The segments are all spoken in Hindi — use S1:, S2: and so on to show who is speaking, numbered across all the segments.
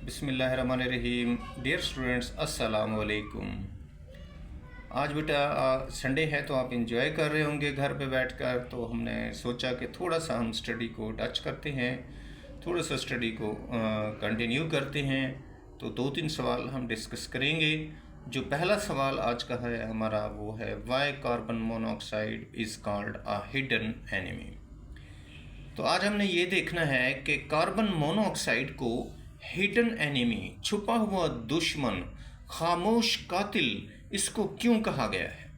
S1: बिस्मिल्लाहिर्रहमानिर्रहीम। डियर स्टूडेंट्स, अस्सलाम वालेकुम। आज बेटा संडे है तो आप इंजॉय कर रहे होंगे घर पे बैठकर, तो हमने सोचा कि थोड़ा सा हम स्टडी को टच करते हैं, थोड़ा सा स्टडी को कंटिन्यू करते हैं। तो 2-3 सवाल हम डिस्कस करेंगे। जो पहला सवाल आज का है हमारा वो है why carbon monoxide is called a hidden enemy. तो आज हमने ये देखना है कि कार्बन मोनोऑक्साइड को हिडन एनिमी, छुपा हुआ दुश्मन, खामोश कातिल, इसको क्यों कहा गया है।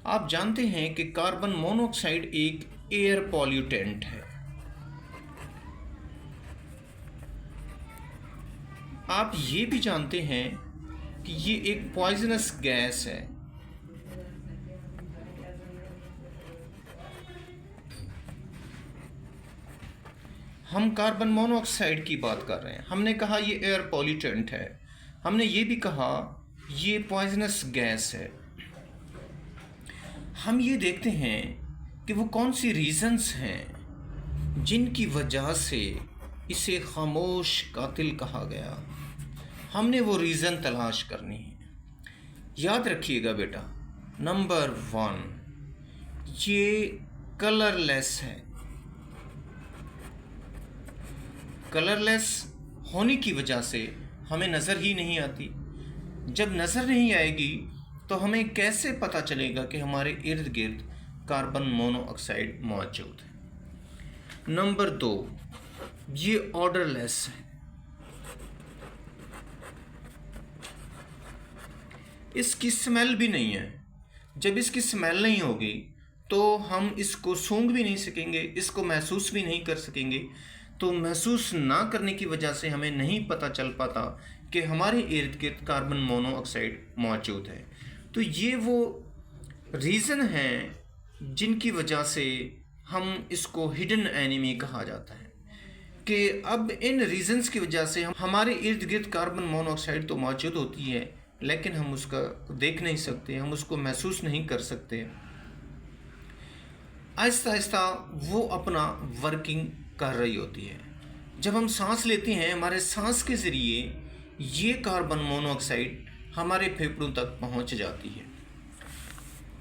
S1: आप जानते हैं कि कार्बन मोनोऑक्साइड एक एयर पॉल्यूटेंट है। आप ये भी जानते हैं कि ये एक पॉइजनस गैस है। हम कार्बन मोनोऑक्साइड की बात कर रहे हैं, हमने कहा ये एयर पॉल्यूटेंट है, हमने ये भी कहा ये पॉइजनस गैस है। हम ये देखते हैं कि वो कौन सी रीजंस हैं जिनकी वजह से इसे खामोश कातिल कहा गया। हमने वो रीज़न तलाश करनी है। याद रखिएगा बेटा, नंबर 1, ये कलरलेस है। कलरलेस होने की वजह से हमें नज़र ही नहीं आती। जब नज़र नहीं आएगी तो हमें कैसे पता चलेगा कि हमारे इर्द गिर्द कार्बन मोनोऑक्साइड मौजूद है। नंबर 2, ये ऑडरलेस है। इसकी स्मेल भी नहीं है। जब इसकी स्मेल नहीं होगी तो हम इसको सूंघ भी नहीं सकेंगे, इसको महसूस भी नहीं कर सकेंगे। तो महसूस ना करने की वजह से हमें नहीं पता चल पाता कि हमारे इर्द गिर्द कार्बन मोनोऑक्साइड मौजूद है। तो ये वो रीज़न हैं जिनकी वजह से हम इसको हिडन एनिमी कहा जाता है। कि अब इन रीजंस की वजह से हम हमारे इर्द गिर्द कार्बन मोनोऑक्साइड तो मौजूद होती है, लेकिन हम उसका देख नहीं सकते, हम उसको महसूस नहीं कर सकते। आहिस्ता आहिस्ता वो अपना वर्किंग कर रही होती है। जब हम सांस लेते हैं, हमारे सांस के ज़रिए ये कार्बन मोनोऑक्साइड हमारे फेफड़ों तक पहुंच जाती है।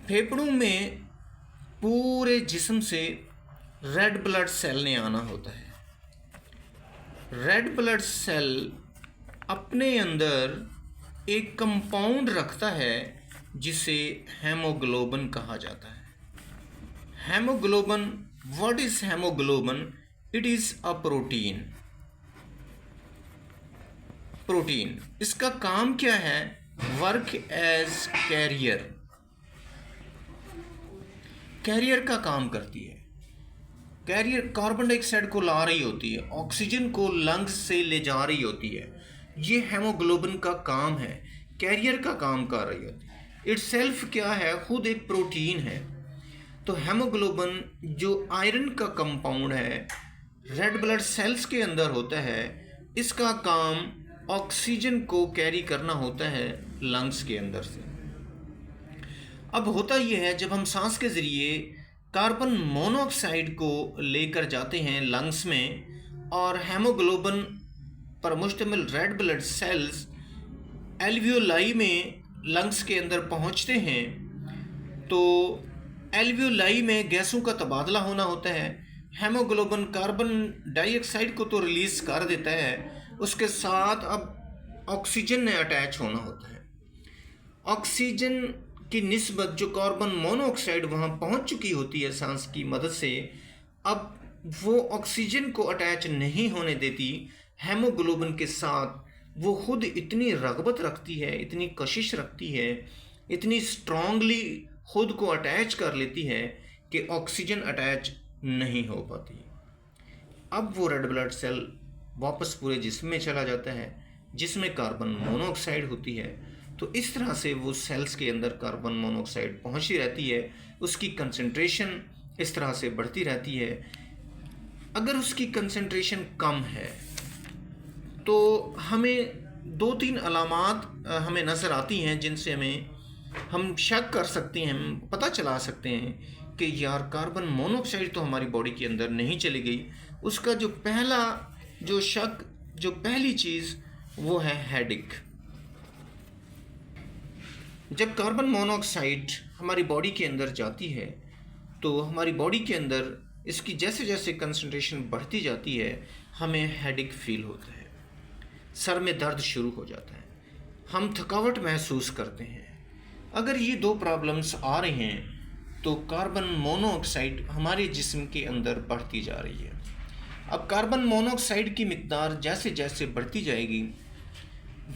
S1: फेफड़ों में पूरे जिस्म से रेड ब्लड सेल ने आना होता है। रेड ब्लड सेल अपने अंदर एक कंपाउंड रखता है जिसे हेमोग्लोबिन कहा जाता है। Haemoglobin, what is haemoglobin? It is a protein. इसका काम क्या है? वर्क एज कैरियर का काम करती है। कैरियर कार्बन डाइऑक्साइड को ला रही होती है, ऑक्सीजन को लंग्स से ले जा रही होती है। ये हेमोग्लोबिन का काम है, कैरियर का काम कर रही होती है। इटसेल्फ क्या है? खुद एक प्रोटीन है। तो हेमोग्लोबिन जो आयरन का कंपाउंड है, रेड ब्लड सेल्स के अंदर होता है। इसका काम ऑक्सीजन को कैरी करना होता है लंग्स के अंदर से। अब होता यह है, जब हम सांस के ज़रिए कार्बन मोनोऑक्साइड को लेकर जाते हैं लंग्स में, और हेमोग्लोबिन पर मुश्तमिल रेड ब्लड सेल्स एल्वियोलाई में लंग्स के अंदर पहुंचते हैं, तो एल्वियोलाई में गैसों का तबादला होना होता है। हेमोग्लोबिन कार्बन डाइऑक्साइड को तो रिलीज़ कर देता है, उसके साथ अब ऑक्सीजन ने अटैच होना होता है। ऑक्सीजन की निस्बत जो कार्बन मोनोऑक्साइड वहाँ पहुँच चुकी होती है सांस की मदद से, अब वो ऑक्सीजन को अटैच नहीं होने देती हेमोग्लोबिन के साथ। वो खुद इतनी रग़बत रखती है, इतनी कशिश रखती है, इतनी स्ट्रांगली खुद को अटैच कर लेती है कि ऑक्सीजन अटैच नहीं हो पाती। अब वो रेड ब्लड सेल वापस पूरे जिस्म में चला जाता है जिसमें कार्बन मोनोऑक्साइड होती है। तो इस तरह से वो सेल्स के अंदर कार्बन मोनोऑक्साइड पहुंची रहती है, उसकी कंसंट्रेशन इस तरह से बढ़ती रहती है। अगर उसकी कंसंट्रेशन कम है तो हमें 2-3 अलामात हमें नज़र आती हैं जिनसे हम शक कर सकते हैं, हम पता चला सकते हैं कि यार कार्बन मोनोऑक्साइड तो हमारी बॉडी के अंदर नहीं चली गई। उसका जो पहला जो शक जो पहली चीज़ वो है हेडेक। जब कार्बन मोनोऑक्साइड हमारी बॉडी के अंदर जाती है तो हमारी बॉडी के अंदर इसकी जैसे जैसे कंसंट्रेशन बढ़ती जाती है हमें हेडेक फील होता है, सर में दर्द शुरू हो जाता है, हम थकावट महसूस करते हैं। अगर ये दो प्रॉब्लम्स आ रही हैं तो कार्बन मोनोऑक्साइड हमारे जिस्म के अंदर बढ़ती जा रही है। अब कार्बन मोनोऑक्साइड की मिकदार जैसे जैसे बढ़ती जाएगी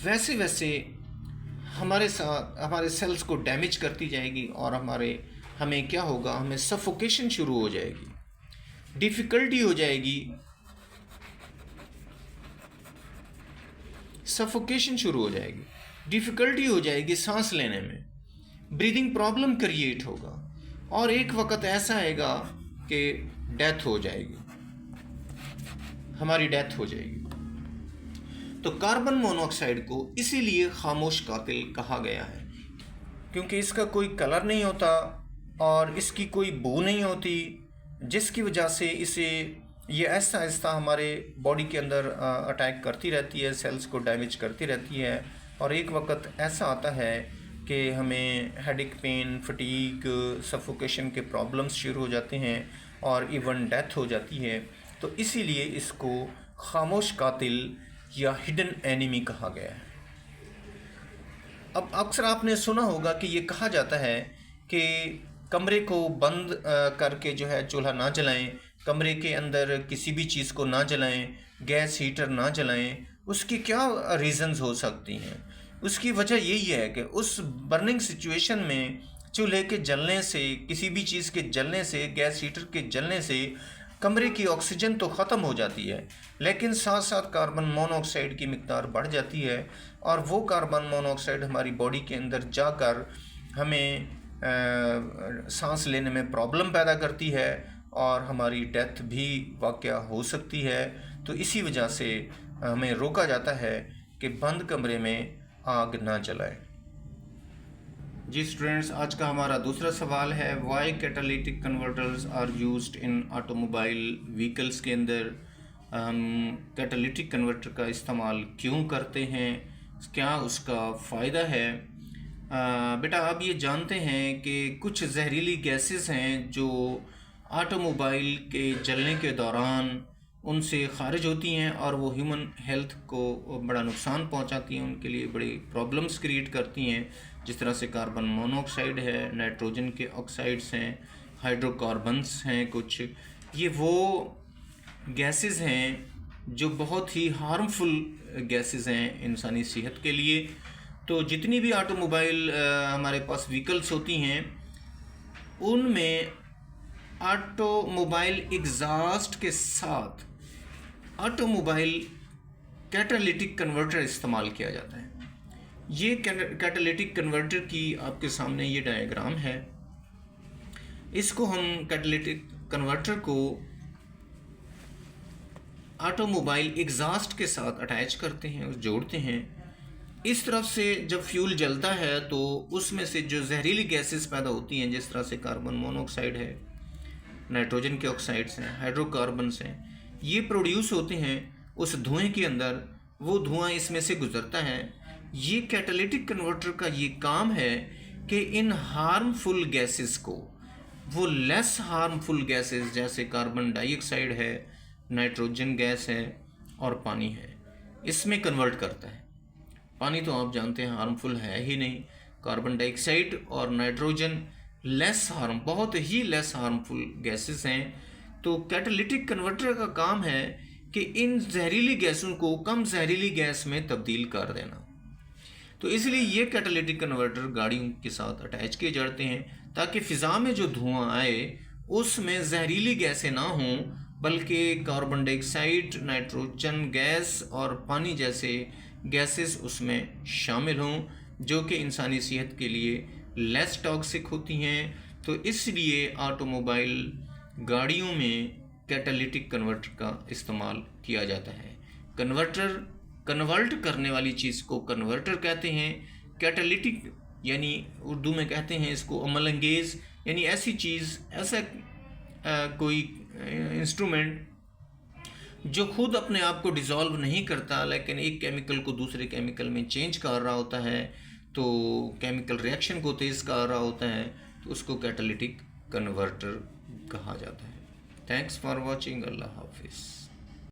S1: वैसे वैसे हमारे सेल्स को डैमेज करती जाएगी और हमें क्या होगा, हमें सफोकेशन शुरू हो जाएगी, डिफ़िकल्टी हो जाएगी, सफोकेशन शुरू हो जाएगी, डिफ़िकल्टी हो जाएगी सांस लेने में, ब्रीदिंग प्रॉब्लम क्रिएट होगा और एक वक्त ऐसा आएगा कि डेथ हो जाएगी, हमारी डेथ हो जाएगी। तो कार्बन मोनोऑक्साइड को इसीलिए खामोश कातिल कहा गया है, क्योंकि इसका कोई कलर नहीं होता और इसकी कोई बू नहीं होती, जिसकी वजह से ये ऐसा आहिस्ता हमारे बॉडी के अंदर अटैक करती रहती है, सेल्स को डैमेज करती रहती है और एक वक्त ऐसा आता है कि हमें हेडेक, पेन, फटीग, सफोकेशन के प्रॉब्लम्स शुरू हो जाते हैं और इवन डेथ हो जाती है। तो इसीलिए इसको खामोश कातिल या हिडन एनिमी कहा गया है। अब अक्सर आपने सुना होगा कि ये कहा जाता है कि कमरे को बंद करके जो है चूल्हा ना जलाएं, कमरे के अंदर किसी भी चीज़ को ना जलाएं, गैस हीटर ना जलाएं। उसकी क्या रीज़न्स हो सकती हैं? उसकी वजह यही है कि उस बर्निंग सिचुएशन में चूल्हे के जलने से, किसी भी चीज़ के जलने से, गैस हीटर के जलने से कमरे की ऑक्सीजन तो ख़त्म हो जाती है, लेकिन साथ साथ कार्बन मोनोऑक्साइड की मिकदार बढ़ जाती है और वो कार्बन मोनोऑक्साइड हमारी बॉडी के अंदर जाकर हमें सांस लेने में प्रॉब्लम पैदा करती है और हमारी डेथ भी वाक़या हो सकती है। तो इसी वजह से हमें रोका जाता है कि बंद कमरे में आग ना जलाएं। जी स्टूडेंट्स, आज का हमारा दूसरा सवाल है, why catalytic converters are used in automobile vehicles के अंदर हम कैटालिटिक कन्वर्टर का इस्तेमाल क्यों करते हैं, क्या उसका फ़ायदा है। बेटा आप ये जानते हैं कि कुछ जहरीली गैसेस हैं जो ऑटोमोबाइल के जलने के दौरान उनसे खारिज होती हैं और वो ह्यूमन हेल्थ को बड़ा नुकसान पहुंचाती हैं, उनके लिए बड़ी प्रॉब्लम्स क्रिएट करती हैं। जिस तरह से कार्बन मोनोऑक्साइड है, नाइट्रोजन के ऑक्साइड्स हैं, हाइड्रोकार्बन्स हैं कुछ, ये वो गैसेस हैं जो बहुत ही हार्मफुल गैसेस हैं इंसानी सेहत के लिए। तो जितनी भी ऑटोमोबाइल हमारे पास व्हीकल्स होती हैं उनमें ऑटोमोबाइल एग्जॉस्ट के साथ ऑटोमोबाइल कैटालिटिक कन्वर्टर इस्तेमाल किया जाता है। ये कैटालिटिक कन्वर्टर की आपके सामने ये डायग्राम है। इसको हम कैटालिटिक कन्वर्टर को ऑटोमोबाइल एग्जॉस्ट के साथ अटैच करते हैं और जोड़ते हैं। इस तरफ से जब फ्यूल जलता है तो उसमें से जो जहरीली गैसेस पैदा होती हैं, जिस तरह से कार्बन मोनोऑक्साइड है, नाइट्रोजन के ऑक्साइड्स हैं, हाइड्रोकार्बन्स हैं, ये प्रोड्यूस होते हैं उस धुएं के अंदर। वो धुआं इसमें से गुजरता है। ये कैटालिटिक कन्वर्टर का ये काम है कि इन हार्मफुल गैसेस को वो लेस हार्मफुल गैसेस जैसे कार्बन डाइऑक्साइड है, नाइट्रोजन गैस है और पानी है, इसमें कन्वर्ट करता है। पानी तो आप जानते हैं हार्मफुल है ही नहीं। कार्बन डाइऑक्साइड और नाइट्रोजन बहुत ही लेस हार्मफुल गैसेस हैं। तो कैटालिटिक कन्वर्टर का काम है कि इन जहरीली गैसों को कम जहरीली गैस में तब्दील कर देना। तो इसलिए ये कैटालिटिक कन्वर्टर गाड़ियों के साथ अटैच किए जाते हैं ताकि फ़िज़ा में जो धुआं आए उसमें जहरीली गैसें ना हों, बल्कि कार्बन डाइऑक्साइड, नाइट्रोजन गैस और पानी जैसे गैसेस उसमें शामिल हों, जो कि इंसानी सेहत के लिए लेस टॉक्सिक होती हैं। तो इसलिए ऑटोमोबाइल गाड़ियों में कैटालिटिक कन्वर्टर का इस्तेमाल किया जाता है। कन्वर्ट करने वाली चीज़ को कन्वर्टर कहते हैं। कैटालिटिक यानी उर्दू में कहते हैं इसको अमल अंगेज़, यानी ऐसी चीज़, ऐसा कोई इंस्ट्रूमेंट जो खुद अपने आप को डिज़ोल्व नहीं करता लेकिन एक केमिकल को दूसरे केमिकल में चेंज कर रहा होता है, तो केमिकल रिएक्शन को तेज़ कर रहा होता है, तो उसको कैटालिटिक कन्वर्टर कहा जाता है। Thanks for watching. अल्लाह हाफिज़।